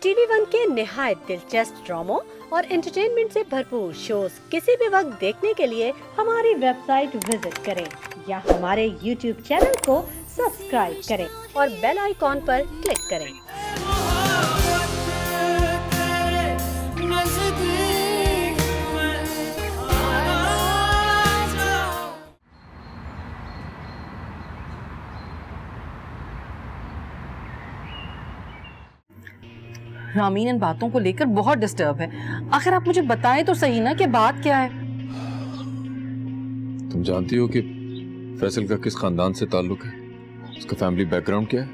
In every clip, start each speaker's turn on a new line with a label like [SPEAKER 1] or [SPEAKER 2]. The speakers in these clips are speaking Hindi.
[SPEAKER 1] टीवी वन के निहायत दिलचस्प ड्रामों और एंटरटेनमेंट से भरपूर शोज किसी भी वक्त देखने के लिए हमारी वेबसाइट विजिट करें या हमारे यूट्यूब चैनल को सब्सक्राइब करें और बेल आइकॉन पर क्लिक करें।
[SPEAKER 2] रामीन इन बातों को लेकर बहुत डिस्टर्ब है। आखिर आप मुझे बताएं तो सही ना कि बात क्या है।
[SPEAKER 3] तुम जानती हो कि फैसल का किस खानदान से ताल्लुक है? उसका फैमिली बैकग्राउंड क्या है?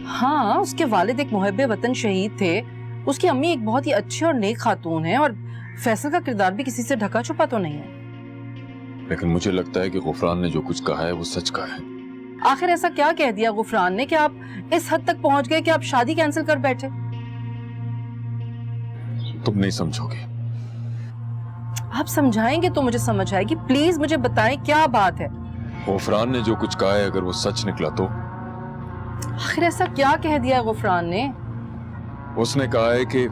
[SPEAKER 2] हाँ, उसके वालिद एक मुहब्बे वतन शहीद थे। उसकी अम्मी एक बहुत ही अच्छी और नेक खातून है और फैसल का किरदार भी किसी से ढका छुपा तो नहीं है।
[SPEAKER 3] लेकिन मुझे लगता है कि गुफरान ने जो कुछ कहा है वो सच कहा है।
[SPEAKER 2] आखिर ऐसा क्या कह दिया गुफरान ने कि आप इस हद तक पहुंच गए कि आप शादी कैंसिल कर बैठे?
[SPEAKER 3] तुम नहीं समझोगे।
[SPEAKER 2] आप समझाएंगे तो मुझे समझ आएगी। प्लीज मुझे बताएं क्या बात है।
[SPEAKER 3] गुफरान ने जो कुछ कहा है अगर वो सच निकला तो?
[SPEAKER 2] आखिर ऐसा क्या कह दिया गुफरान ने?
[SPEAKER 3] उसने कहा है कि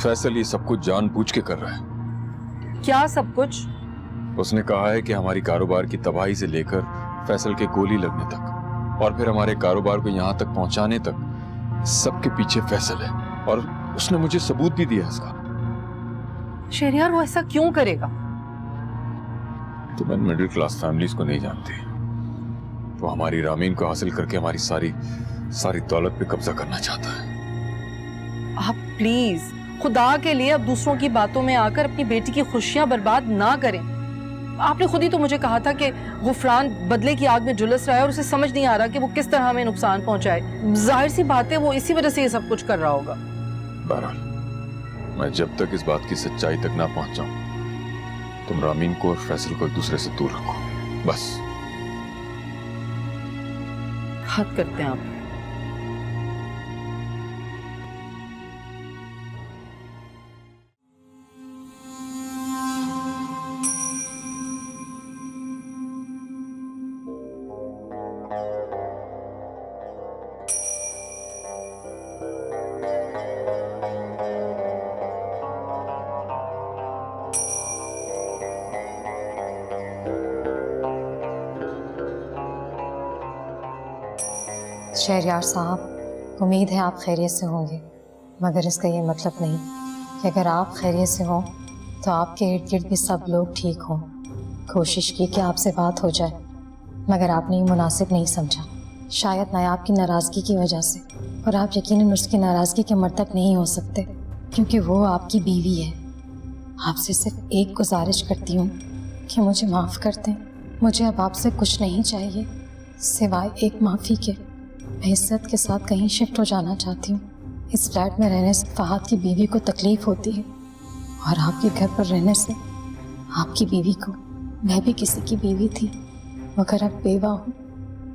[SPEAKER 3] फैसल ये सब कुछ जानबूझ के कर रहा है।
[SPEAKER 2] क्या सब कुछ?
[SPEAKER 3] उसने कहा है कि हमारी कारोबार की तबाही से लेकर फैसल के गोली लगने तक और फिर हमारे कारोबार को यहाँ तक पहुंचाने तक सबके पीछे फैसल है और उसने मुझे सबूत भी दिया इसका।
[SPEAKER 2] शहरियार वो ऐसा क्यों करेगा?
[SPEAKER 3] तुम इन मिडिल क्लास फैमिलीज को नहीं जानती। वो हमारी रामीन को हासिल करके हमारी सारी दौलत पे कब्जा करना चाहता है।
[SPEAKER 2] आप प्लीज खुदा के लिए अब दूसरों की बातों में आकर अपनी बेटी की खुशियां बर्बाद ना करें। आपने खुद ही तो मुझे कहा था कि गुफरान बदले की आग में झुलस रहा है और उसे समझ नहीं आ रहा कि वो किस तरह हमें नुकसान पहुंचाए। जाहिर सी बात है वो इसी वजह से ये सब कुछ कर रहा होगा।
[SPEAKER 3] बहरहाल मैं जब तक इस बात की सच्चाई तक ना पहुंच जाऊं, तुम रामीन को और फैसल को एक दूसरे से दूर रखो बस।
[SPEAKER 2] हद करते हैं आप।
[SPEAKER 4] शहरयार साहब, उम्मीद है आप खैरियत से होंगे, मगर इसका ये मतलब नहीं कि अगर आप खैरियत से हों तो आपके इर्द गिर्द भी सब लोग ठीक हों। कोशिश की कि आपसे बात हो जाए, मगर आपने ये मुनासिब नहीं समझा। शायद ना आपकी नाराज़गी की वजह से, और आप यकीनन उसकी नाराज़गी के मर्तब नहीं हो सकते क्योंकि वो आपकी बीवी है। आपसे सिर्फ एक गुजारिश करती हूँ कि मुझे माफ़ कर दें। मुझे अब आपसे कुछ नहीं चाहिए सिवाय एक माफ़ी के। मैं इज्जत के साथ कहीं शिफ्ट हो जाना चाहती हूँ। इस फ्लैट में रहने से फहाद की बीवी को तकलीफ़ होती है और आपके घर पर रहने से आपकी बीवी को। मैं भी किसी की बीवी थी मगर अब बेवा हूँ,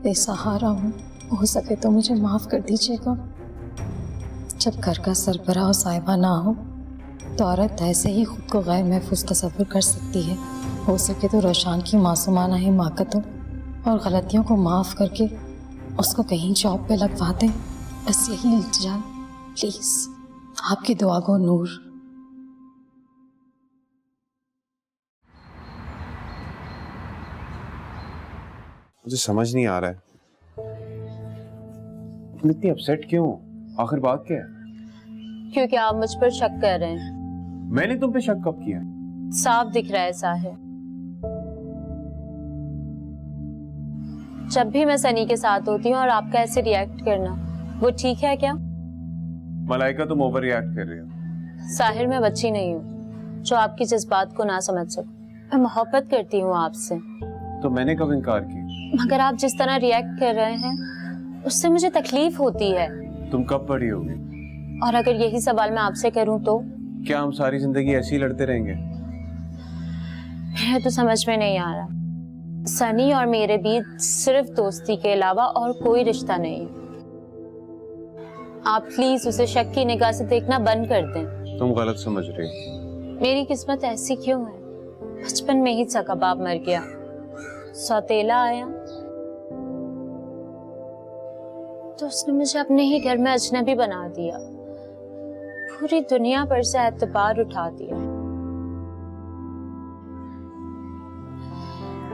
[SPEAKER 4] बेसहारा हूँ। हो सके तो मुझे माफ़ कर दीजिएगा। जब घर का सरबराह और साहिबा ना हो तो औरत ऐसे ही खुद को गैर महफूज तसव्वुर कर सकती है। हो सके तो रोशान की मासूमाना हिमाकतों और गलतियों को माफ़ करके उसको कहीं जॉब पे लगवा दें। बस यही इल्तिजा, प्लीज। आपकी दुआ को नूर।
[SPEAKER 5] मुझे समझ नहीं आ रहा है तुम इतनी अपसेट क्यों? आखिर बात क्या है?
[SPEAKER 6] क्योंकि आप मुझ पर शक कर रहे हैं।
[SPEAKER 5] मैंने तुम पे शक कब किया?
[SPEAKER 6] साफ दिख रहा है साहिर। जब भी मैं सनी के साथ होती हूँ और आपका ऐसे रिएक्ट करना, वो ठीक है क्या?
[SPEAKER 5] मलाइका, तुम ओवर रिएक्ट कर रही हो।
[SPEAKER 6] साहिर, मैं बच्ची नहीं हूँ जो आपकी जज्बात को ना समझ सकूं। मैं मोहब्बत करती हूँ आपसे।
[SPEAKER 5] तो मैंने कब इनकार किया?
[SPEAKER 6] मगर आप जिस तरह रिएक्ट कर रहे हैं उससे मुझे तकलीफ होती है।
[SPEAKER 5] तुम कब बड़ी होगी?
[SPEAKER 6] और अगर यही सवाल मैं आपसे करूँ तो?
[SPEAKER 5] क्या हम सारी जिंदगी ऐसे ही लड़ते रहेंगे?
[SPEAKER 6] मुझे तो समझ में नहीं आ रहा। सनी और मेरे बीच सिर्फ दोस्ती के अलावा और कोई रिश्ता नहीं है। आप प्लीज उसे शक की निगाह से देखना बंद कर दें।
[SPEAKER 5] तुम गलत समझ रही हो।
[SPEAKER 6] मेरी किस्मत ऐसी क्यों है? बचपन में ही सगा बाप मर गया, सौतेला आया तो उसने मुझे अपने ही घर में अजनबी बना दिया। पूरी दुनिया पर से एतबार उठा दिया,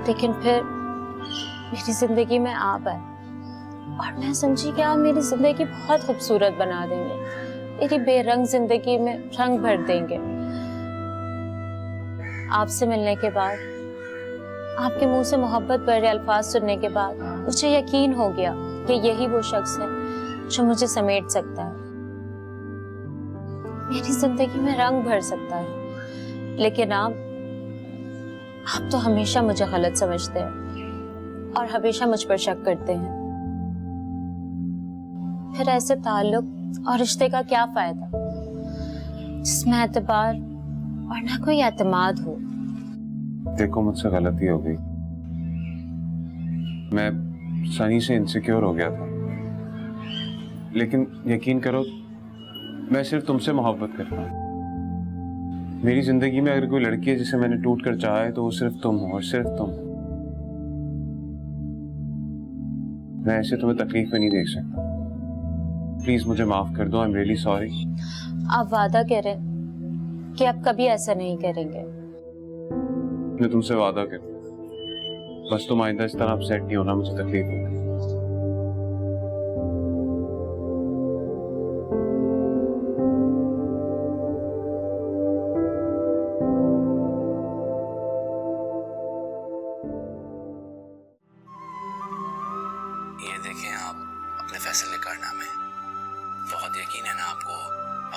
[SPEAKER 6] लेकिन फिर मेरी जिंदगी में आप आए और मैं समझी कि आप मेरी जिंदगी बहुत खूबसूरत बना देंगे, मेरी बेरंग जिंदगी में रंग भर देंगे। आपसे मिलने के बाद, आपके मुंह से मोहब्बत भरे अल्फाज सुनने के बाद मुझे यकीन हो गया कि यही वो शख्स है जो मुझे समेट सकता है, मेरी जिंदगी में रंग भर सकता है। लेकिन आप तो हमेशा मुझे गलत समझते हैं और हमेशा मुझ पर शक करते हैं। फिर ऐसे ताल्लुक और रिश्ते का क्या फायदा जिसमें एतबार और ना कोई एतमाद हो।
[SPEAKER 5] देखो, मुझसे गलती हो गई। मैं सनी से इनसिक्योर हो गया था, लेकिन यकीन करो मैं सिर्फ तुमसे मोहब्बत करता हूँ। मेरी जिंदगी में अगर कोई लड़की है जिसे मैंने टूट कर चाहा है तो वो सिर्फ तुम हो और सिर्फ तुम। मैं ऐसे तुम्हें तकलीफ में नहीं देख सकता। प्लीज मुझे माफ कर दो। I am really sorry.
[SPEAKER 6] आप वादा करें कि आप कभी ऐसा नहीं करेंगे।
[SPEAKER 5] मैं तुमसे वादा कर, बस तुम आइंदा इस तरह अपसेट नहीं होना, मुझे तकलीफ होगी।
[SPEAKER 7] ये देखें आप अपने फैसले करना में बहुत यकीन है ना आपको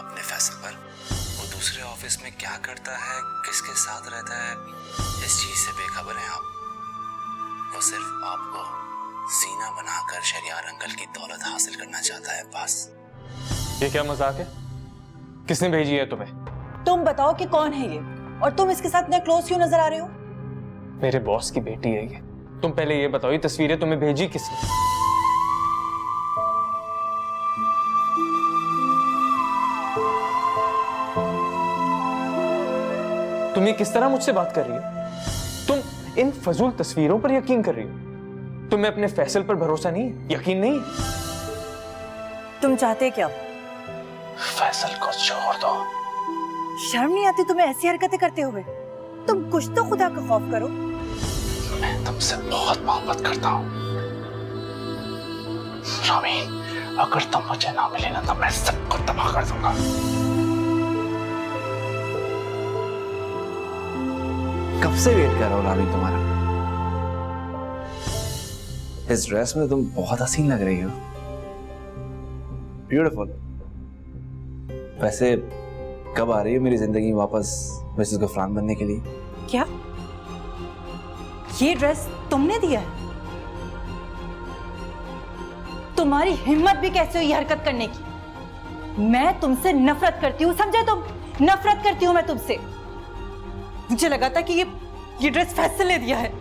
[SPEAKER 7] अपने फैसले पर। वो दूसरे ऑफिस में क्या करता है, किसके साथ रहता है, इस चीज से बेखबर हैं आप। वो सिर्फ आपको जीना बनाकर शरियार अंकल की दौलत हासिल करना चाहता है, बस।
[SPEAKER 8] ये क्या मजाक है? किसने भेजी है तुम्हें?
[SPEAKER 9] तुम बताओ कि कौन है ये, और तुम इसके साथ इतने क्लोज क्यों नजर आ रहे हो?
[SPEAKER 8] मेरे बॉस की बेटी है ये। तुम पहले ये बताओ, ये तस्वीरें तुम्हें भेजी किसने? तुम ये किस तरह मुझसे बात कर रही हो? तुम इन फजूल तस्वीरों पर यकीन कर रही हो? तुम्हें अपने फैसले पर भरोसा नहीं है, यकीन नहीं है?
[SPEAKER 9] तुम चाहते क्या?
[SPEAKER 7] फैसल को छोड़ दो।
[SPEAKER 9] शर्म नहीं आती तुम्हें ऐसी हरकतें करते हुए? तुम कुछ तो खुदा का खौफ करो।
[SPEAKER 7] मैं तुमसे बहुत मोहब्बत करता हूँ रामीन। अगर तुम मुझे ना मिले ना तो मैं सबको तबाह कर दूंगा।
[SPEAKER 10] कब से वेट कर रहा हूँ रामीन तुम्हारा। इस ड्रेस में तुम बहुत हसीन लग रही हो, ब्यूटीफुल। वैसे कब आ रही हो मेरी जिंदगी में वापस मिसेस गुफरान बनने के लिए?
[SPEAKER 9] क्या ये ड्रेस तुमने दिया है? तुम्हारी हिम्मत भी कैसे हुई हरकत करने की? मैं तुमसे नफरत करती हूँ, समझे तुम? नफरत करती हूँ मैं तुमसे। मुझे लगा था कि ये ड्रेस फैसल ने दिया है।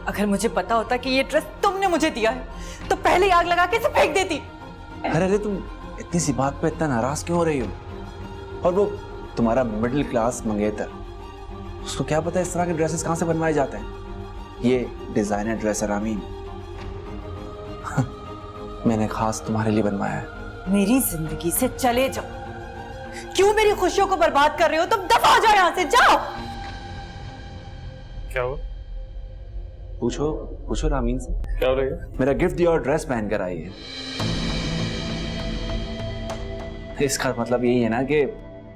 [SPEAKER 9] अगर मुझे पता होता कि ये ड्रेस तुमने मुझे दिया है तो पहले ही आग लगा के इसे फेंक देती।
[SPEAKER 10] अरे तुम इतनी सी बात पे इतना नाराज क्यों हो रही हो? और वो तुम्हारा मिडिल क्लास मंगेतर, उसको क्या पता इस तरह के ड्रेसेस कहाँ से बनवाए जाते हैं? ये डिजाइनर ड्रेस है रामीन, मैंने खास तुम्हारे लिए बनवाया है।
[SPEAKER 9] मेरी जिंदगी से चले जाओ। क्यों मेरी खुशियों को बर्बाद कर रहे हो? तुम दफा हो जाओ यहाँ से, जाओ।
[SPEAKER 8] क्या हुआ?
[SPEAKER 10] पूछो पूछो रामीन से।
[SPEAKER 8] क्या हो रही है?
[SPEAKER 10] मेरा गिफ्ट दिया और ड्रेस पहन कर आई है। इसका मतलब यही है ना कि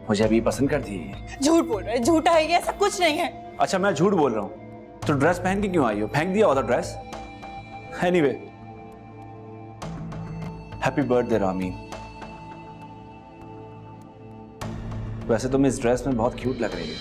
[SPEAKER 10] मुझे अभी पसंद करती है।
[SPEAKER 9] झूठ बोल रहे, झूठा है ये, ऐसा कुछ नहीं है।
[SPEAKER 10] अच्छा मैं झूठ बोल रहा हूँ तो ड्रेस पहन के क्यों आई हो? फेंक दिया होता dress. Anyway, happy birthday Ramin. वैसे तुम इस ड्रेस में बहुत क्यूट लग रही हो।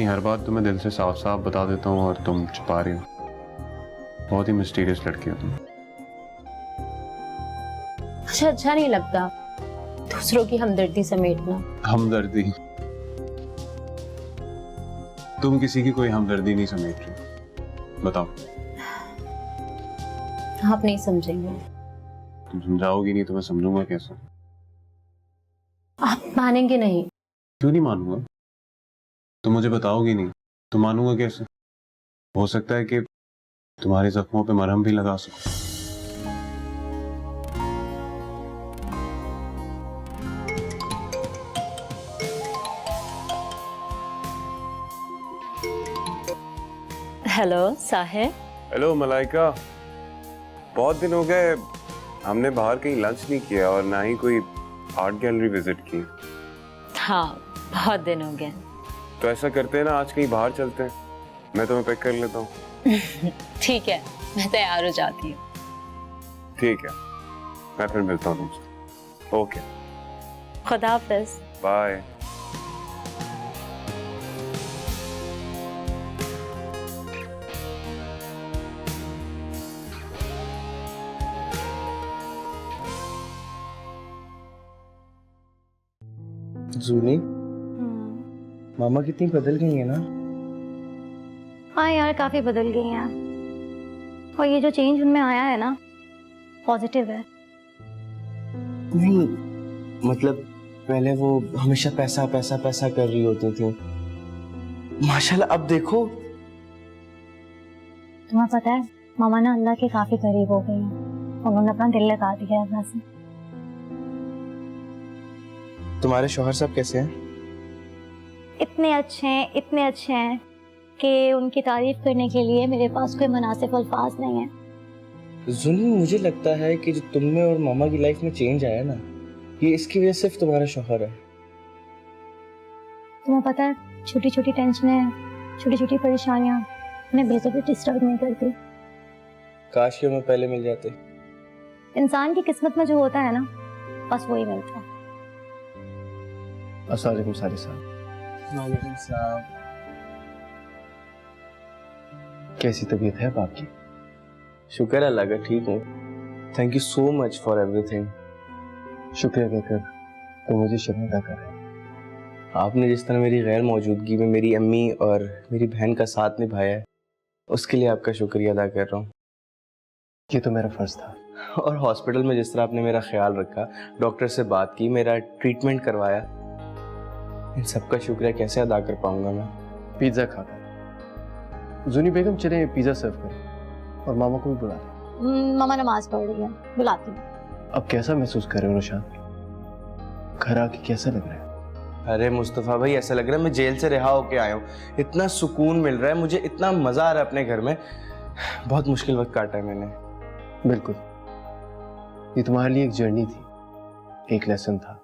[SPEAKER 5] हर बात तो मैं दिल से साफ साफ बता देता हूँ और तुम छुपा रही हो। बहुत ही मिस्टीरियस लड़की हो तुम।
[SPEAKER 6] मुझे अच्छा नहीं लगता दूसरों की हमदर्दी समेटना।
[SPEAKER 5] हमदर्दी? तुम किसी की कोई हमदर्दी नहीं समेट रही। बताओ।
[SPEAKER 6] आप नहीं समझेंगे।
[SPEAKER 5] तुम समझाओगी नहीं तो मैं समझूंगा कैसे?
[SPEAKER 6] आप मानेंगे नहीं।
[SPEAKER 5] क्यों नहीं मानूंगा? तुम मुझे बताओगी नहीं तो मानूंगा कैसे? हो सकता है कि तुम्हारे जख्मों पे मरहम भी लगा सकूं।
[SPEAKER 6] हेलो साहिब।
[SPEAKER 5] हेलो मलाइका, बहुत दिन हो गए हमने बाहर कहीं लंच नहीं किया और ना ही कोई आर्ट गैलरी विजिट की।
[SPEAKER 6] हाँ बहुत दिन हो गए।
[SPEAKER 5] तो ऐसा करते हैं ना, आज कहीं बाहर चलते हैं, मैं तुम्हें पिक कर लेता हूँ।
[SPEAKER 6] ठीक है, मैं तैयार हो जाती हूँ।
[SPEAKER 5] ठीक है, मैं फिर मिलता हूँ तुमसे। ओके,
[SPEAKER 6] खुदा हाफिज।
[SPEAKER 5] बाय।
[SPEAKER 11] जूनी, मामा कितनी बदल गई है ना।
[SPEAKER 12] हाँ यार, काफी बदल गई हैं। और ये जो चेंज उनमें आया है ना, पॉजिटिव है।
[SPEAKER 11] नहीं मतलब पहले वो हमेशा पैसा पैसा पैसा कर रही होती थी, माशाल्लाह अब देखो।
[SPEAKER 12] तुम्हें पता है मामा ना अल्लाह के काफी करीब हो गई हैं। उन्होंने अपना दिल लगा दिया है अल्लाह से।
[SPEAKER 11] तुम्हारे शौहर साहब कैसे हैं?
[SPEAKER 12] इतने अच्छे हैं कि उनकी तारीफ करने के लिए मेरे पास कोई मुनासिब अल्फाज नहीं है।
[SPEAKER 11] जुनी, मुझे लगता है कि जो तुम में और मामा की लाइफ में चेंज आया ना, ये इसकी वजह सिर्फ तुम्हारा शौहर है।
[SPEAKER 12] तुम्हें पता है छोटी छोटी टेंशनें, छोटी छोटी परेशानियां उन्हें बिल्कुल भी डिस्टर्ब नहीं करती।
[SPEAKER 11] काश कि हमें पहले मिल जाते।
[SPEAKER 12] इंसान की किस्मत में जो होता है ना, बस वही मिलता है।
[SPEAKER 11] अस्सलाम वालेकुम सारी साहब। वालेकुम सलाम। कैसी तबीयत है अब आपकी? शुक्र अल्लाह का, ठीक हूँ। Thank you so much for everything. शुक्रिया कहकर तो मुझे शर्मिंदा कर रहे हैं। आपने जिस तरह मेरी गैर मौजूदगी में मेरी अम्मी और मेरी बहन का साथ निभाया है, उसके लिए आपका शुक्रिया अदा कर रहा हूँ। ये तो मेरा फर्ज था। और हॉस्पिटल में जिस तरह आपने मेरा ख्याल रखा, डॉक्टर से बात की, मेरा ट्रीटमेंट करवाया, इन सबका शुक्रिया कैसे अदा कर पाऊंगा मैं?
[SPEAKER 13] पिज्ज़ा खाकर। जुनी बेगम, चले पिज़्ज़ा सर्व करें और मामा को भी बुला लें।
[SPEAKER 12] मामा नमाज पढ़ रही है, बुलाती हूँ।
[SPEAKER 13] अब कैसा महसूस कर रहे हो रोशान? घर आके कैसा लग रहा है?
[SPEAKER 11] अरे मुस्तफ़ा भाई, ऐसा लग रहा है मैं जेल से रिहा होके आया हूँ। इतना सुकून मिल रहा है मुझे, इतना मज़ा आ रहा है अपने घर में। बहुत मुश्किल वक्त काटा है मैंने।
[SPEAKER 13] बिल्कुल, ये तुम्हारे लिए एक जर्नी थी, एक लेसन था।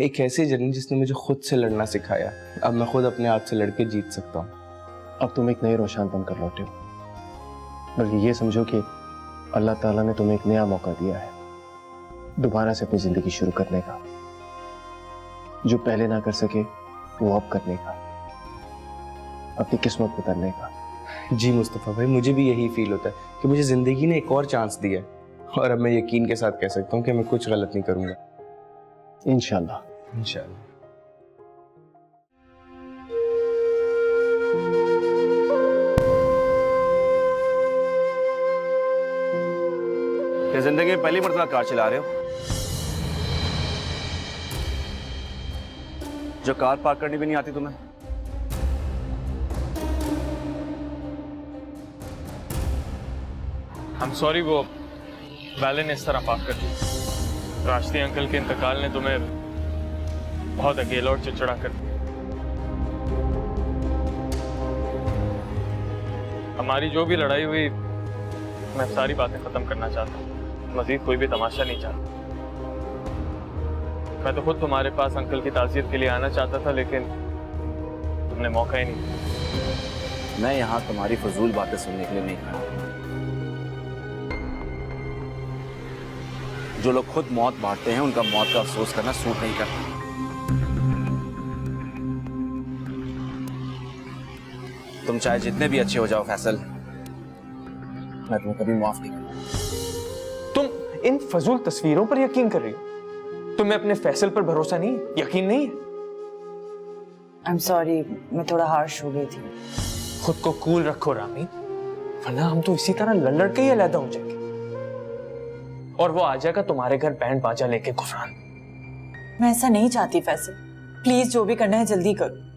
[SPEAKER 11] एक ऐसी जर्नी जिसने मुझे खुद से लड़ना सिखाया। अब मैं खुद अपने आप से लड़के जीत सकता हूँ।
[SPEAKER 13] अब तुम एक नए रोशान बनकर लौटे हो, बल्कि ये समझो कि अल्लाह ताला ने तुम्हें एक नया मौका दिया है दोबारा से अपनी जिंदगी शुरू करने का। जो पहले ना कर सके वो अब करने का, अपनी किस्मत बदलने का।
[SPEAKER 11] जी मुस्तफ़ा भाई, मुझे भी यही फील होता है कि मुझे जिंदगी ने एक और चांस दिया है, और अब मैं यकीन के साथ कह सकता हूँ कि मैं कुछ गलत नहीं करूँगा।
[SPEAKER 13] इंशाल्लाह।
[SPEAKER 11] इंशाल्लाह।
[SPEAKER 10] क्या जिंदगी में पहली मर्तबा कार चला रहे हो? जो कार पार्क करनी भी नहीं आती तुम्हें?
[SPEAKER 8] I'm sorry, वो वैले ने इस तरह पार्क कर दी। राष्ट्री अंकल के इंतकाल ने तुम्हें बहुत अकेला और चिड़चिड़ा कर दिया। हमारी जो भी लड़ाई हुई, मैं सारी बातें खत्म करना चाहता हूँ। मजीद कोई भी तमाशा नहीं चाहता। मैं तो खुद तुम्हारे पास अंकल की ताज़ियत के लिए आना चाहता था, लेकिन तुमने मौका ही नहीं दिया।
[SPEAKER 10] मैं यहाँ तुम्हारी फजूल बातें सुनने के लिए नहीं खड़ा। जो लोग खुद मौत बांटते हैं, उनका मौत का अफसोस करना सूट नहीं करता। चाहे जितने भी अच्छे हो जाओ फैसल, मैं तुम्हें कभी माफ नहीं करूंगा।
[SPEAKER 8] तुम इन फजूल तस्वीरों पर यकीन कर रही हो? तुम्हें अपने फैसल पर भरोसा नहीं है, यकीन नहीं है?
[SPEAKER 9] आई एम सॉरी, मैं थोड़ा हार्श हो गई थी।
[SPEAKER 8] खुद को कूल रखो रामी, वरना हम तो इसी तरह लड़ लड़ के ही अलग हो जाएंगे। और वो आ जाएगा तुम्हारे घर बैंड बाजा लेके गुफरान।
[SPEAKER 9] मैं ऐसा नहीं चाहती फैसल, प्लीज जो भी करना है जल्दी करो।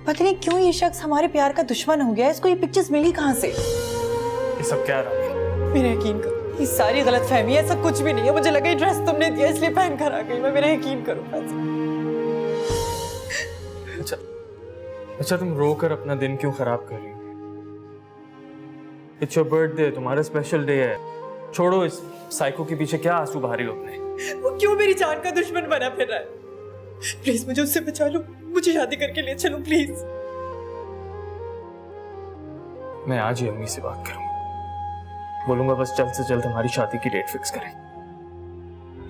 [SPEAKER 9] पता नहीं क्यों ये शख्स हमारे प्यार का दुश्मन हो गया है। इसको ये पिक्चर्स मिली कहां से?
[SPEAKER 8] ये सब क्या रामी?
[SPEAKER 9] मेरा यकीन करो, ये सारी गलत फहमी है, ऐसा कुछ भी नहीं है। मुझे लगा ये ड्रेस तुमने दिया इसलिए पहन कर आ गई मैं। मेरा यकीन करो फैसल।
[SPEAKER 8] अच्छा तुम रो कर अपना दिन क्यों खराब कर रही हो? इट्स योर बर्थडे, तुम्हारा स्पेशल डे है। छोड़ो इस साइको के पीछे क्या आंसू बहा रही हो अपने।
[SPEAKER 9] वो क्यों मेरी जान का दुश्मन बना फिर रहा है? प्लीज मुझे उससे बचा लो, मुझे शादी करके ले चलो प्लीज।
[SPEAKER 8] मैं आज ही अम्मी से बात करूंगा, बोलूंगा बस जल्द से जल्द हमारी शादी की डेट फिक्स करें,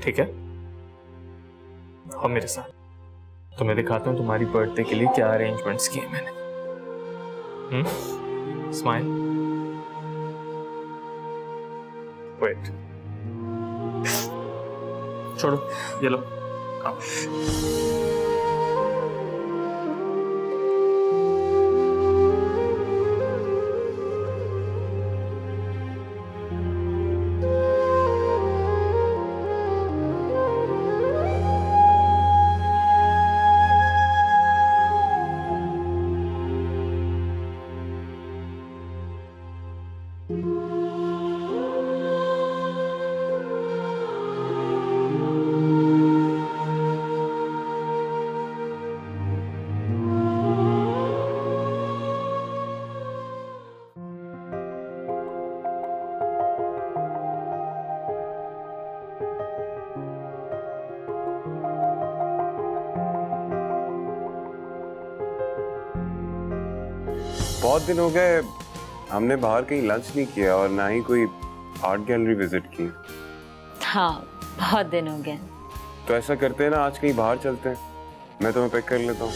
[SPEAKER 8] ठीक है? और मेरे साथ तुम्हें दिखाता हूँ तुम्हारी बर्थडे के लिए क्या अरेंजमेंट्स किए मैंने। स्माइल, वेट, छोड़ो, ये लो, आओ।
[SPEAKER 5] बहुत दिन हो गए हमने बाहर कहीं लंच नहीं किया और ना ही कोई आर्ट गैलरी विजिट की।
[SPEAKER 6] हाँ, बहुत दिन हो गए।
[SPEAKER 5] तो ऐसा करते हैं ना, आज कहीं बाहर चलते हैं, मैं तुम्हें पिक कर लेता हूँ।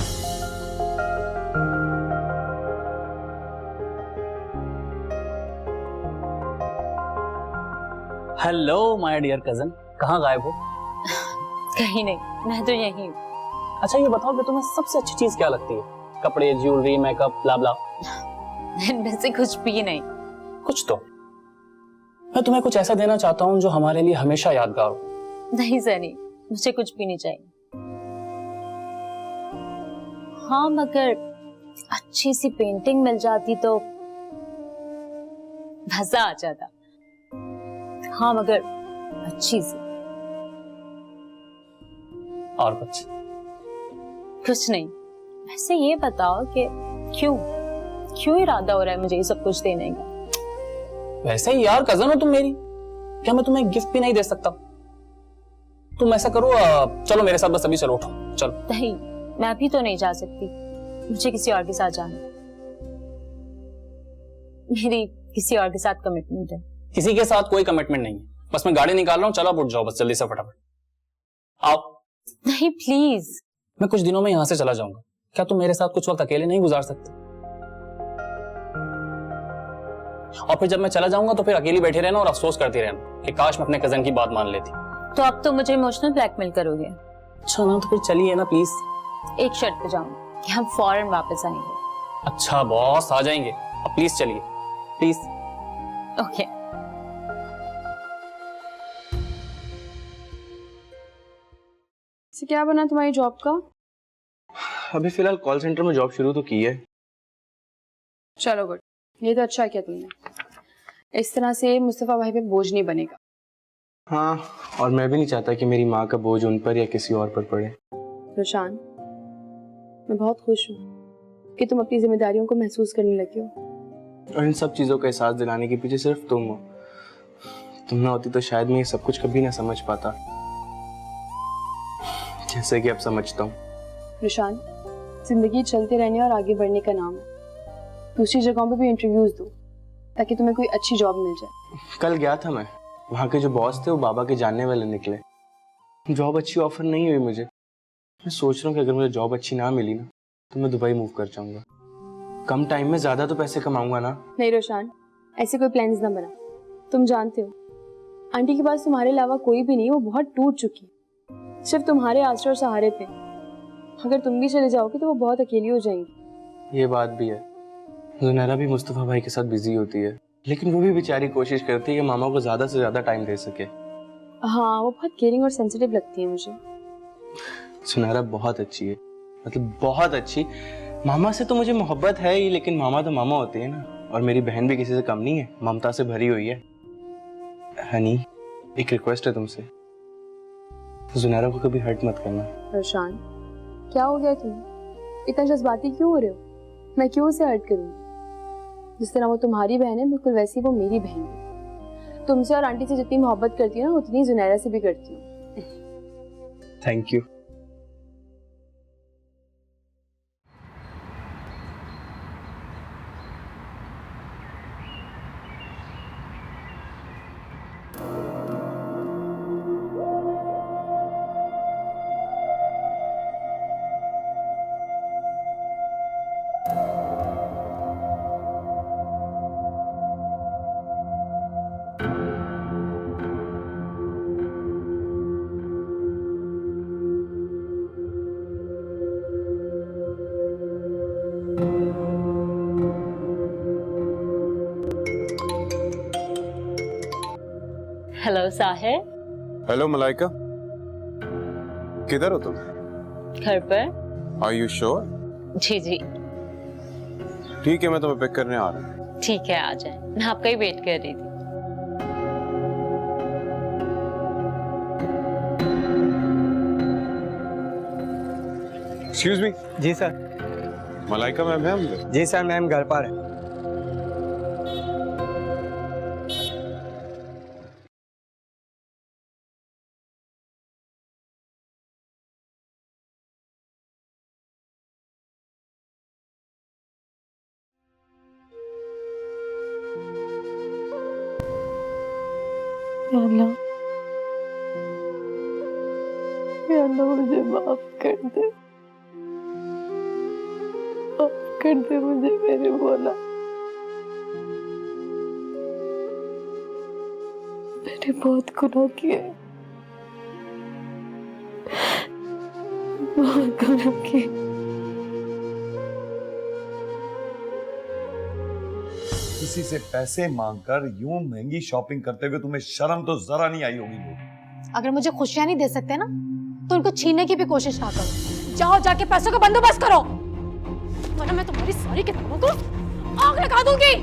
[SPEAKER 14] हेलो माय डियर कजन, कहाँ गायब हो?
[SPEAKER 6] कहीं नहीं, मैं तो यहीं हूँ।
[SPEAKER 14] अच्छा ये बताओ कि तुम्हें सबसे अच्छी चीज क्या लगती है? कपड़े, ज्वेलरी, मेकअप, ब्ला ब्ला।
[SPEAKER 6] इनमें से कुछ भी नहीं।
[SPEAKER 14] कुछ तो। मैं तुम्हें कुछ ऐसा देना चाहता हूँ जो हमारे लिए हमेशा यादगार हो।
[SPEAKER 6] नहीं सनी, मुझे कुछ भी नहीं चाहिए। हाँ, मगर अच्छी सी पेंटिंग मिल जाती तो मजा आ जाता। हाँ, मगर अच्छी सी।
[SPEAKER 14] और
[SPEAKER 6] कुछ नहीं। वैसे ये बताओ कि क्यों इरादा हो रहा है मुझे ये सब कुछ देने का?
[SPEAKER 14] वैसे ही यार कजन हो तुम मेरी, क्या मैं तुम्हें गिफ्ट भी नहीं दे सकता? तुम ऐसा करो, चलो मेरे साथ, बस अभी चलो, उठो चलो।
[SPEAKER 6] नहीं, मैं अभी तो नहीं जा सकती, मुझे किसी और के साथ जाना। मेरी किसी और के साथ कमिटमेंट है।
[SPEAKER 14] किसी के साथ कोई कमिटमेंट नहीं है, बस मैं गाड़ी निकाल रहा हूँ, चलो आप उठ जाओ बस जल्दी से फटाफट। आओ।
[SPEAKER 6] नहीं प्लीज।
[SPEAKER 14] मैं कुछ दिनों में यहाँ से चला जाऊंगा, क्या तुम मेरे साथ कुछ वक्त अकेले नहीं गुजार सकते? और फिर जब मैं चला जाऊंगा तो फिर अकेली बैठे रहना और अफसोस करती रहना कि काश मैं अपने कजन की बात मान लेती।
[SPEAKER 6] तो अब तो मुझे इमोशनल ब्लैकमेल करोगे?
[SPEAKER 14] अच्छा ना, तो फिर चलिए ना प्लीज।
[SPEAKER 6] एक शर्त पे जाऊंगी कि हम फौरन वापस आएंगे।
[SPEAKER 14] अच्छा बॉस, आ जाएंगे, अब प्लीज चलिए प्लीज।
[SPEAKER 6] ओके।
[SPEAKER 2] क्या बना तुम्हारी जॉब का?
[SPEAKER 11] अभी फिलहाल कॉल सेंटर में जॉब शुरू तो की है।
[SPEAKER 2] चलो गुड, ये तो अच्छा किया तुमने। इस तरह से मुस्तफा भाई पे बोझ नहीं बनेगा।
[SPEAKER 11] हाँ, और मैं भी नहीं चाहता कि मेरी माँ का बोझ उन पर या किसी और पर पड़े।
[SPEAKER 2] रोशान, मैं बहुत खुश हूँ कि तुम अपनी जिम्मेदारियों को महसूस करने लगे हो।
[SPEAKER 11] और इन सब चीज़ों का एहसास दिलाने के पीछे सिर्फ तुम हो। तुम ना होती तो शायद मैं ये सब कुछ कभी ना समझ पाता, जैसे कि अब समझता हूँ।
[SPEAKER 2] रोशान, जिंदगी चलते रहने और आगे बढ़ने का नाम है। दूसरी जगहों पे भी इंटरव्यूज दो ताकि तुम्हें कोई अच्छी जॉब मिल जाए।
[SPEAKER 11] कल गया था मैं, वहाँ के जो बॉस थे वो बाबा के जानने वाले निकले। जॉब अच्छी ऑफर नहीं हुई मुझे। मैं सोच रहा हूँ कि अगर मुझे जॉब अच्छी ना मिली ना तो मैं दुबई मूव कर जाऊंगा। कम टाइम में ज्यादा तो पैसे कमाऊंगा ना।
[SPEAKER 15] नहीं रोशान, ऐसे कोई प्लान्स ना बना। तुम जानते हो आंटी के पास तुम्हारे अलावा कोई भी नहीं, वो बहुत टूट चुकी है, सिर्फ तुम्हारे आसरे और सहारे पे। अगर तुम भी चले जाओगे तो वो बहुत अकेली हो जाएंगी।
[SPEAKER 11] ये बात भी है। जुनैरा भी मुस्तफा भाई के साथ बिजी होती है, लेकिन वो भी बेचारी कोशिश करती है कि मामा को ज्यादा से ज्यादा टाइम दे सके।
[SPEAKER 15] हाँ, वो बहुत केयरिंग और सेंसिटिव लगती है मुझे।
[SPEAKER 11] जुनैरा बहुत अच्छी है, मतलब बहुत अच्छी। मामा से तो मुझे मोहब्बत है ही, लेकिन मामा तो मामा होती है ना। और मेरी बहन भी किसी से कम नहीं है, ममता से भरी हुई है। हनी, एक रिक्वेस्ट है तुमसे, जुनैरा को कभी हर्ट मत करना।
[SPEAKER 15] रोशान, क्या हो गया तुम्हें? इतना जज्बाती क्यों हो रहे हो? मैं क्यों उसे हर्ट करूंगी? जिस तरह वो तुम्हारी बहन है, बिल्कुल वैसी वो मेरी बहन है। तुमसे और आंटी से जितनी मोहब्बत करती हूँ ना, उतनी जुनैरा से भी करती हूँ।
[SPEAKER 11] Thank you.
[SPEAKER 6] Hello Sahir.
[SPEAKER 5] Hello Malaika, किधर हो तुम?
[SPEAKER 6] घर पर।
[SPEAKER 5] Are you sure?
[SPEAKER 6] जी जी
[SPEAKER 5] ठीक है, मैं तुम्हें पिक करने आ रहा हूँ।
[SPEAKER 6] ठीक है, आ जाए। मैं आपका ही वेट कर रही थी।
[SPEAKER 5] Excuse me.
[SPEAKER 16] जी सर।
[SPEAKER 5] मलाइका मैम है अंदर?
[SPEAKER 16] जी सर, मैम घर पर है।
[SPEAKER 15] अल्लाह, मुझे माफ कर दे, माफ कर दे मुझे मेरे मौला। मैंने बहुत गुनाह किए, बहुत गुनाह किए।
[SPEAKER 17] किसी से पैसे मांगकर यूं महंगी शॉपिंग करते हुए तुम्हें शर्म तो जरा नहीं आई होगी। लोग
[SPEAKER 18] अगर मुझे खुशियां नहीं दे सकते ना, तो उनको छीनने की भी कोशिश ना करो। जाओ, जाके पैसों का बंदोबस्त करो, वरना मैं तुम्हारी सारी किताबों को आग लगा दूंगी।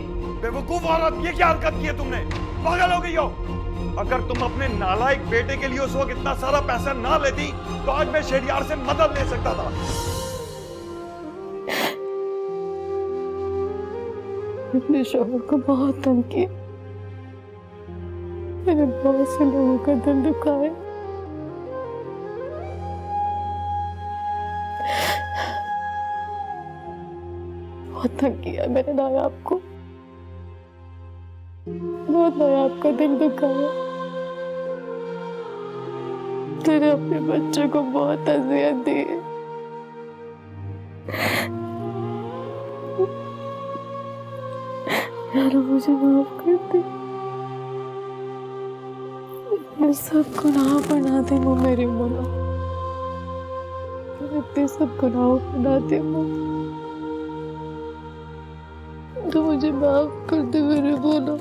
[SPEAKER 17] बेवकूफ औरत, ये क्या हरकत की है तुमने? पागल हो गई हो? अगर तुम अपने नालायक बेटे के लिए उस वक्त इतना सारा पैसा ना लेती, तो आज मैं शेडियार से मदद ले सकता था।
[SPEAKER 15] अपने शौहर को बहुत तंग किया, मैंने बहुत से लोगों का दिल दुखाया। बहुत तंग किया मैंने नायाब को, बहुत नायाब का दिल दुखाया। तेरे अपने बच्चे को बहुत अजियत दी है। यार मुझे माफ कर दे, मैं सब गुनाह बना दे वो मेरे मौला, इतने सब गुनाह बना दे वो, तो मुझे माफ कर दे मेरे मौला।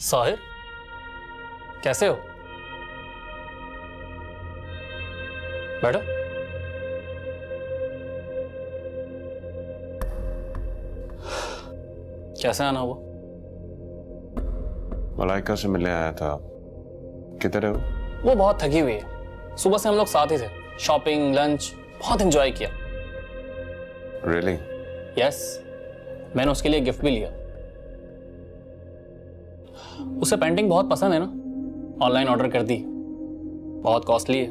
[SPEAKER 14] साहिर, कैसे हो? बैठो। कैसे आना हुआ?
[SPEAKER 5] मलाइका से मिलने आया था। किधर है वो?
[SPEAKER 14] वो बहुत थकी हुई है। सुबह से हम लोग साथ ही थे, शॉपिंग, लंच, बहुत एंजॉय किया।
[SPEAKER 5] Really?
[SPEAKER 14] यस, मैंने उसके लिए गिफ्ट भी लिया। उसे पेंटिंग बहुत पसंद है ना, ऑनलाइन ऑर्डर कर दी। बहुत कॉस्टली है,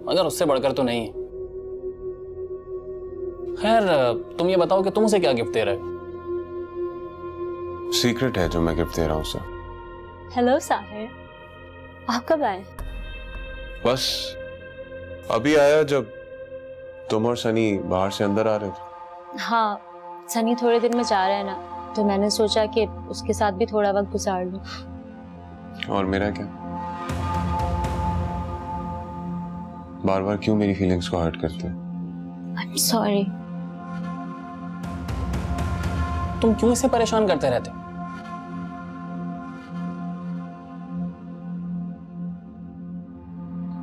[SPEAKER 14] मगर उससे बढ़कर तो नहीं है। खैर, तुम ये बताओ कि तुम उसे क्या गिफ्ट दे रहे हो?
[SPEAKER 5] सीक्रेट है जो मैं गिफ्ट दे रहा हूँ उसे।
[SPEAKER 6] हेलो साहिर, आप कब आए?
[SPEAKER 5] बस अभी आया जब तुम और सनी बाहर से अंदर आ रहे थे।
[SPEAKER 6] हाँ, सनी थोड़े दिन में जा रहा है ना, तो मैंने सोचा कि उसके साथ भी थोड़ा वक्त गुजार लूं।
[SPEAKER 5] और मेरा क्या? बार बार क्यों मेरी फीलिंग्स को हर्ट करते हो?
[SPEAKER 6] I'm sorry।
[SPEAKER 14] तुम क्यों इसे परेशान करते रहते हो?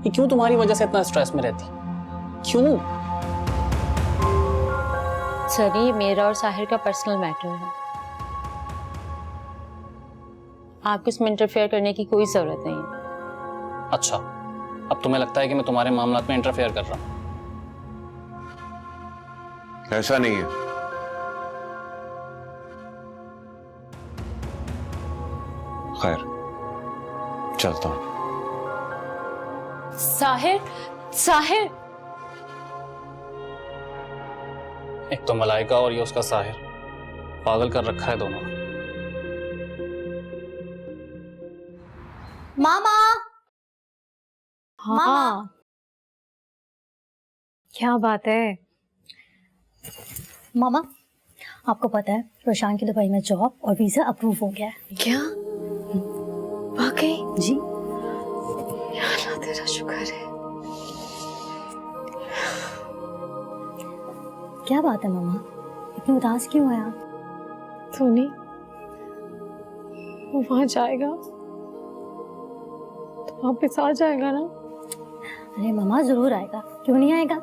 [SPEAKER 14] ये क्यों तुम्हारी वजह से इतना स्ट्रेस में रहती? क्यों?
[SPEAKER 6] सनी, ये मेरा और साहिर का पर्सनल मैटर है। आपको इसमें इंटरफेयर करने की कोई जरूरत नहीं है।
[SPEAKER 14] अच्छा, अब तुम्हें लगता है कि मैं तुम्हारे मामलात में इंटरफेयर कर रहा हूं?
[SPEAKER 5] ऐसा नहीं है। खैर, चलता हूं।
[SPEAKER 6] साहिर, साहिर।
[SPEAKER 14] एक तो मलाइका और ये उसका साहिर, पागल कर रखा है दोनों ने।
[SPEAKER 12] मामा।
[SPEAKER 18] हाँ, क्या बात है?
[SPEAKER 12] मामा, आपको पता है रोशान की दुबई में जॉब और वीजा अप्रूव हो गया है।
[SPEAKER 18] क्या? वाकई?
[SPEAKER 12] जी।
[SPEAKER 18] या अल्लाह तेरा शुक्र है।
[SPEAKER 12] क्या बात है मामा, इतनी उदास क्यों है आप?
[SPEAKER 18] सोनी, वो वहां जाएगा तो वापस आ जाएगा ना?
[SPEAKER 12] अरे मामा, जरूर आएगा, क्यों नहीं आएगा?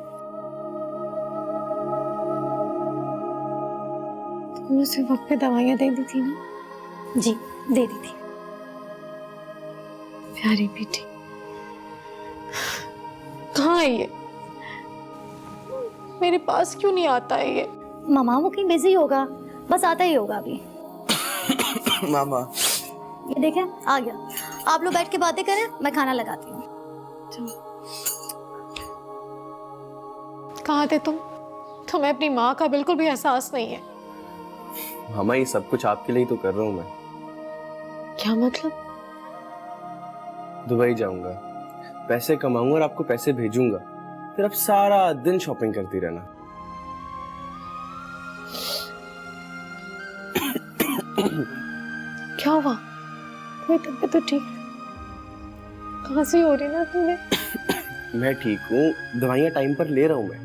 [SPEAKER 18] तुमने उसे वक्त पे दवाइयां दे दी थी ना?
[SPEAKER 12] जी, दे दी थी।
[SPEAKER 18] प्यारी बेटी, कहाँ है ये? मेरे पास क्यों नहीं आता है ये?
[SPEAKER 12] मामा, वो कहीं बिजी होगा, बस आता ही होगा अभी।
[SPEAKER 11] मामा,
[SPEAKER 12] ये देखें, आ गया। आप लोग बैठ के बातें करें, मैं खाना लगाती हूँ।
[SPEAKER 18] कहाँ थे तुम? तुम्हें अपनी माँ का बिल्कुल भी एहसास नहीं है।
[SPEAKER 11] मामा, ये सब कुछ आपके लिए ही तो कर रहा हूँ मैं।
[SPEAKER 18] क्या मतलब?
[SPEAKER 11] दुबई जाऊंगा, पैसे कमाऊंगा और आपको पैसे भेजूंगा, फिर आप सारा दिन शॉपिंग करती रहना।
[SPEAKER 18] क्या हुआ? तुम्हें तबीयत तो ठीक? खांसी हो रही ना तुम्हें?
[SPEAKER 11] मैं ठीक हूँ, दवाइयाँ टाइम पर ले रहा हूँ मैं।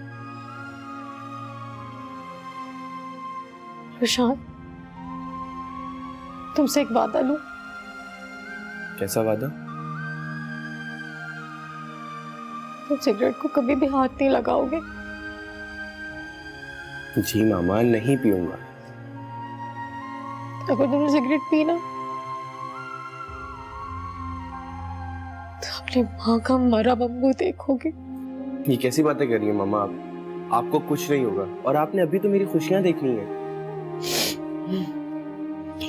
[SPEAKER 18] रोशान, तुमसे एक वादा लूं?
[SPEAKER 11] कैसा वादा?
[SPEAKER 18] तुम सिगरेट को कभी भी हाथ नहीं लगाओगे?
[SPEAKER 11] जी मामा, नहीं पीऊंगा।
[SPEAKER 18] अगर तुमने सिगरेट पी ना तो अपनी माँ का मरा बम्बू देखोगे।
[SPEAKER 11] ये कैसी बातें कर रही है मामा आप? आपको कुछ नहीं होगा, और आपने अभी तो मेरी खुशियां देखनी है।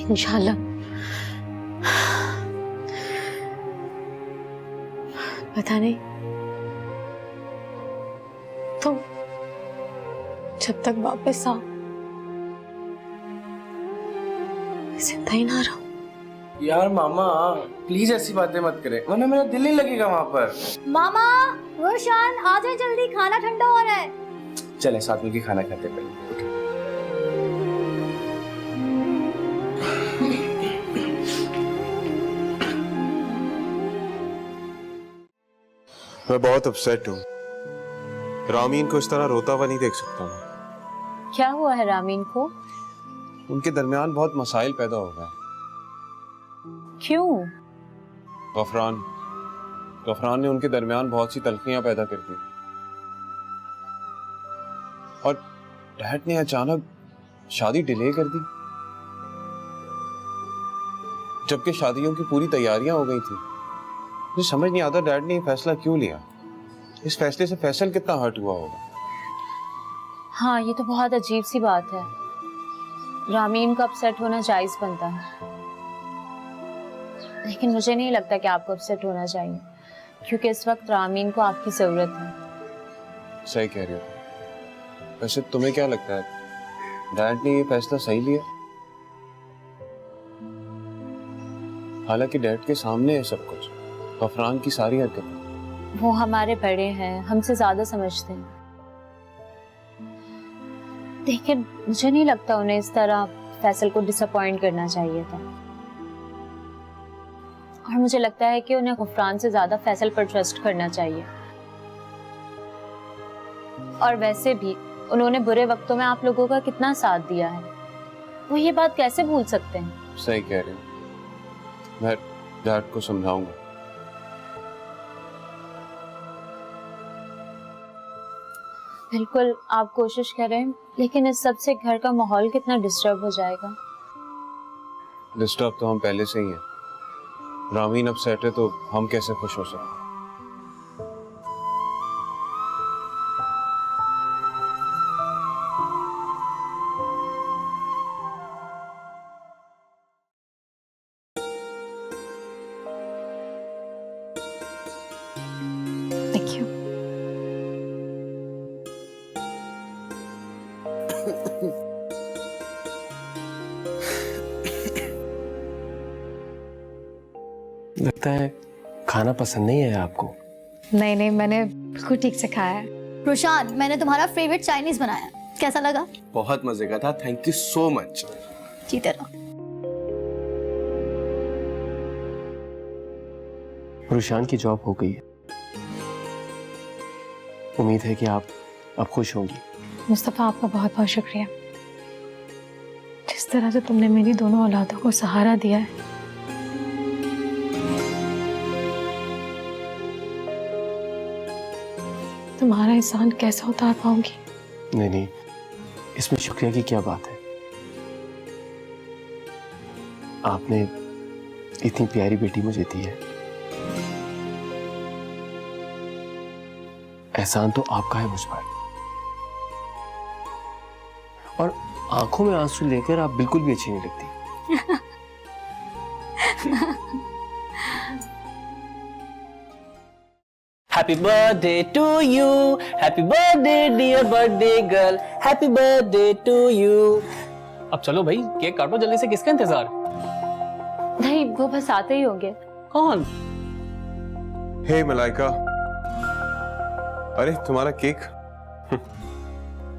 [SPEAKER 18] इंशाल्लाह। पता नहीं तुम जब तक वापस आओ जिंदा ही ना रहो।
[SPEAKER 11] यार मामा, प्लीज ऐसी बातें मत करें, वरना मेरा दिल नहीं लगेगा वहां पर।
[SPEAKER 12] मामा, रोशान आ जाए जल्दी, खाना ठंडा हो रहा है।
[SPEAKER 11] चले साथ में खाना खाते पहले।
[SPEAKER 5] मैं बहुत अपसेट हूँ। रामीन को इस तरह रोता हुआ नहीं देख सकता मैं।
[SPEAKER 6] क्या हुआ है रामीन को?
[SPEAKER 5] उनके दरमियान बहुत मसाइल पैदा हो गए।
[SPEAKER 6] क्यों?
[SPEAKER 5] गफरान ने उनके दरमियान बहुत सी तल्खियां पैदा कर दी, और डैड ने अचानक शादी डिले कर दी, जबकि शादियों की पूरी तैयारियां हो गई थी। मुझे समझ नहीं आता डैड ने ये फैसला क्यों लिया। इस फैसले से फैसल कितना हर्ट हुआ होगा।
[SPEAKER 6] हाँ, ये तो बहुत अजीब सी बात है। रामीन को अपसेट होना जायज बनता है, लेकिन मुझे नहीं लगता कि आपको अपसेट होना चाहिए, क्योंकि इस वक्त रामीन को आपकी जरूरत है।
[SPEAKER 5] सही कह रही हो। वैसे तुम्हें क्या लगता है, डैड ने ये फैसला सही लिया? हालांकि डैड के सामने है सब कुछ, गफरान की सारी हरकतें।
[SPEAKER 6] वो हमारे बड़े हैं, हमसे ज्यादा समझते हैं। लेकिन मुझे नहीं लगता उन्हें इस तरह फैसल को डिसअपॉइंट करना चाहिए था। और मुझे लगता है कि उन्हें गुफरान से ज्यादा फैसल पर ट्रस्ट करना चाहिए। और वैसे भी उन्होंने बुरे वक्तों में आप लोगों का कितना साथ दिया है, वो ये बात कैसे भूल सकते हैं?
[SPEAKER 5] सही कह रही हूँ, मैं डैड को समझाऊंगा।
[SPEAKER 6] बिल्कुल आप कोशिश करें, लेकिन इस सब से घर का माहौल कितना डिस्टर्ब हो जाएगा।
[SPEAKER 5] डिस्टर्ब तो हम पहले से ही हैं। रामीन अब सेट है तो हम कैसे खुश हो सकते?
[SPEAKER 4] Thank you.
[SPEAKER 13] लगता है खाना पसंद नहीं है आपको।
[SPEAKER 12] नहीं नहीं, मैंने बिल्कुल ठीक से खाया है। रोशान, मैंने तुम्हारा फेवरेट चाइनीज बनाया, कैसा लगा?
[SPEAKER 11] बहुत मजे का था, थैंक यू सो मच।
[SPEAKER 12] जीते रहो।
[SPEAKER 13] रुशान की जॉब हो गई है, उम्मीद है कि आप अब खुश होंगी।
[SPEAKER 12] मुस्तफा, आपका बहुत बहुत शुक्रिया। जिस तरह से तुमने मेरी दोनों औलादों को सहारा दिया है, तुम्हारा एहसान कैसे उतार पाऊंगी?
[SPEAKER 13] नहीं नहीं, इसमें शुक्रिया की क्या बात है। आपने इतनी प्यारी बेटी मुझे दी है, एहसान तो आपका है मुझ पर। और आंखों में आंसू लेकर आप बिल्कुल भी अच्छी नहीं लगती।
[SPEAKER 14] Happy birthday to you, happy birthday dear birthday girl, happy birthday to you। अब चलो भाई, केक काटो जल्दी से, किसका इंतजार?
[SPEAKER 6] नहीं, वो बस आते ही होंगे।
[SPEAKER 14] कौन?
[SPEAKER 5] हे मलाइका, अरे तुम्हारा केक।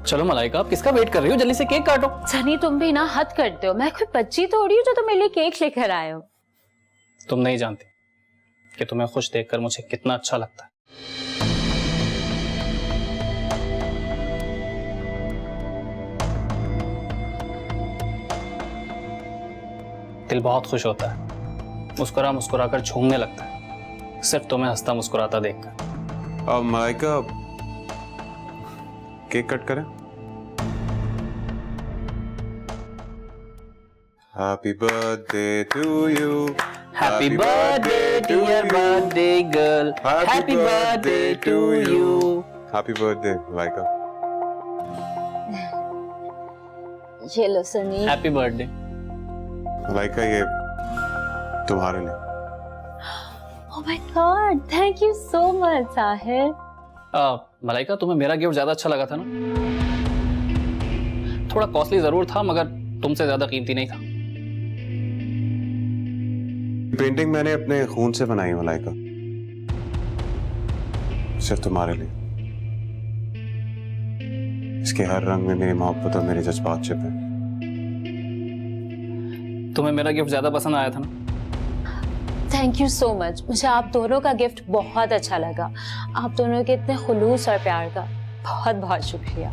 [SPEAKER 14] चलो मलाइका, आप किसका वेट कर रही हो? जल्दी से केक काटो।
[SPEAKER 6] सनी, तुम भी ना हद करते हो। मैं कोई बच्ची थोड़ी हूँ जो तुम मेरे लिए केक लेकर आए हो।
[SPEAKER 14] तुम नहीं जानती कि तुम्हें खुश देखकर मुझे कितना अच्छा लगता है। दिल बहुत खुश होता है, मुस्कुरा मुस्कुरा कर झूमने लगता है, सिर्फ तुम्हें हंसता मुस्कुराता देखकर।
[SPEAKER 5] अब मलाइका, केक कट करें? Happy birthday to you,
[SPEAKER 14] happy birthday dear birthday girl, happy birthday to you.
[SPEAKER 5] Happy birthday Malaika.
[SPEAKER 6] ये लो सनी।
[SPEAKER 14] हैप्पी बर्थडे
[SPEAKER 5] मलाइका, ये तुम्हारे लिए।
[SPEAKER 6] Oh my God, thank you so much Sahir.
[SPEAKER 14] Malaika, तुम्हें मेरा गिफ्ट ज्यादा अच्छा लगा था ना? थोड़ा कॉस्टली जरूर था, मगर तुमसे ज्यादा कीमती नहीं था।
[SPEAKER 5] पेंटिंग मैंने अपने खून से बनाई मलाइका, सिर्फ तुम्हारे लिए। इसके हर रंग में मेरी मोहब्बत और मेरे जज्बात छिपे।
[SPEAKER 14] तुम्हें मेरा गिफ्ट ज्यादा पसंद आया था ना?
[SPEAKER 6] Thank you so much. मुझे आप दोनों का गिफ्ट बहुत अच्छा लगा। आप दोनों के इतने खुलूस और प्यार का बहुत बहुत शुक्रिया।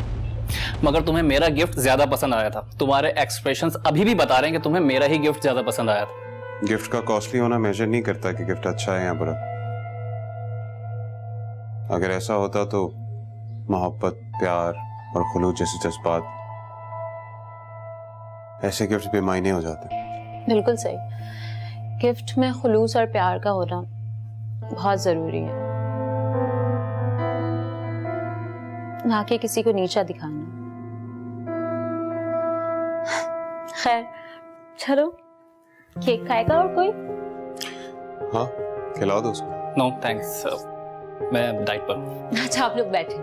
[SPEAKER 14] मगर तुम्हें मेरा गिफ्ट ज्यादा पसंद आया था। तुम्हारे एक्सप्रेशंस अभी भी बता रहे हैं कि तुम्हें मेरा ही गिफ्ट ज्यादा पसंद आया था।
[SPEAKER 5] गिफ्ट का कॉस्टली होना मेजर नहीं करता कि गिफ्ट अच्छा है या बुरा। अगर ऐसा होता तो मोहब्बत, प्यार और खुलूस जैसे जज्बात, ऐसे गिफ्ट बेमायने हो जाते।
[SPEAKER 6] बिल्कुल सही। गिफ्ट में खुलूस और प्यार का होना बहुत जरूरी है, ना कि किसी को नीचा दिखाना। खैर चलो, केक खाएगा और कोई?
[SPEAKER 5] हाँ, खिला दो उसको।
[SPEAKER 14] नो थैंक्स, मैं डाइट पर हूँ।
[SPEAKER 6] अच्छा, आप लोग बैठे।